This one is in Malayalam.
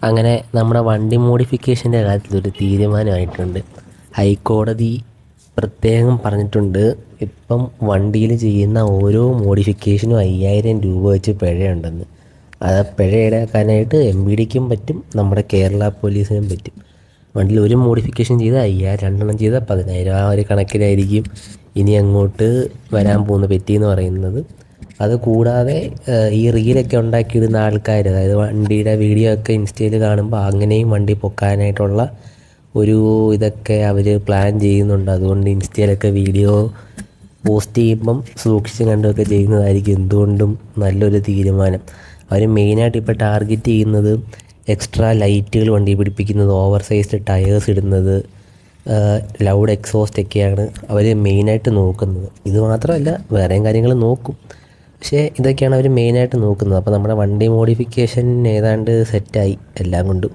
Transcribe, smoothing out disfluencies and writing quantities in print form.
അങ്ങനെ നമ്മുടെ വണ്ടി മോഡിഫിക്കേഷൻ്റെ കാര്യത്തിലൊരു തീരുമാനമായിട്ടുണ്ട്. ഹൈക്കോടതി പ്രത്യേകം പറഞ്ഞിട്ടുണ്ട്, ഇപ്പം വണ്ടിയിൽ ചെയ്യുന്ന ഓരോ മോഡിഫിക്കേഷനും 5000 രൂപ വെച്ച് പിഴയുണ്ടെന്ന്. അത് പിഴ ഈടാക്കാനായിട്ട് MVDക്കും പറ്റും, നമ്മുടെ കേരള പോലീസിനും പറ്റും. വണ്ടിയിൽ ഒരു മോഡിഫിക്കേഷൻ ചെയ്താൽ 5000, 2 ചെയ്താൽ 10000. ആ ഒരു കണക്കിലായിരിക്കും ഇനി അങ്ങോട്ട് വരാൻ പോകുന്ന പെറ്റി പറയുന്നത്. അതുകൂടാതെ ഈ റീലൊക്കെ ഉണ്ടാക്കിയിടുന്ന ആൾക്കാർ, അതായത് വണ്ടിയുടെ വീഡിയോ ഒക്കെ ഇൻസ്റ്റയിൽ കാണുമ്പോൾ അങ്ങനെയും വണ്ടി പൊക്കാനായിട്ടുള്ള ഒരു ഇതൊക്കെ അവർ പ്ലാൻ ചെയ്യുന്നുണ്ട്. അതുകൊണ്ട് ഇൻസ്റ്റയിലൊക്കെ വീഡിയോ പോസ്റ്റ് ചെയ്യുമ്പം സൂക്ഷിച്ചും കണ്ടുമൊക്കെ ചെയ്യുന്നതായിരിക്കും എന്തുകൊണ്ടും നല്ലൊരു തീരുമാനം. അവർ മെയിനായിട്ട് ഇപ്പോൾ ടാർഗറ്റ് ചെയ്യുന്നത് എക്സ്ട്രാ ലൈറ്റുകൾ വണ്ടി പിടിപ്പിക്കുന്നത്, ഓവർ സൈസ്ഡ് ടയേഴ്സ് ഇടുന്നത്, ലൗഡ് എക്സോസ്റ്റ് ഒക്കെയാണ് അവർ മെയിനായിട്ട് നോക്കുന്നത്. ഇത് മാത്രമല്ല വേറെയും കാര്യങ്ങൾ നോക്കും, പക്ഷേ ഇതൊക്കെയാണ് അവർ മെയിനായിട്ട് നോക്കുന്നത്. അപ്പോൾ നമ്മുടെ വണ്ടി മോഡിഫിക്കേഷൻ ഏതാണ്ട് സെറ്റായി എല്ലാം കൊണ്ടും.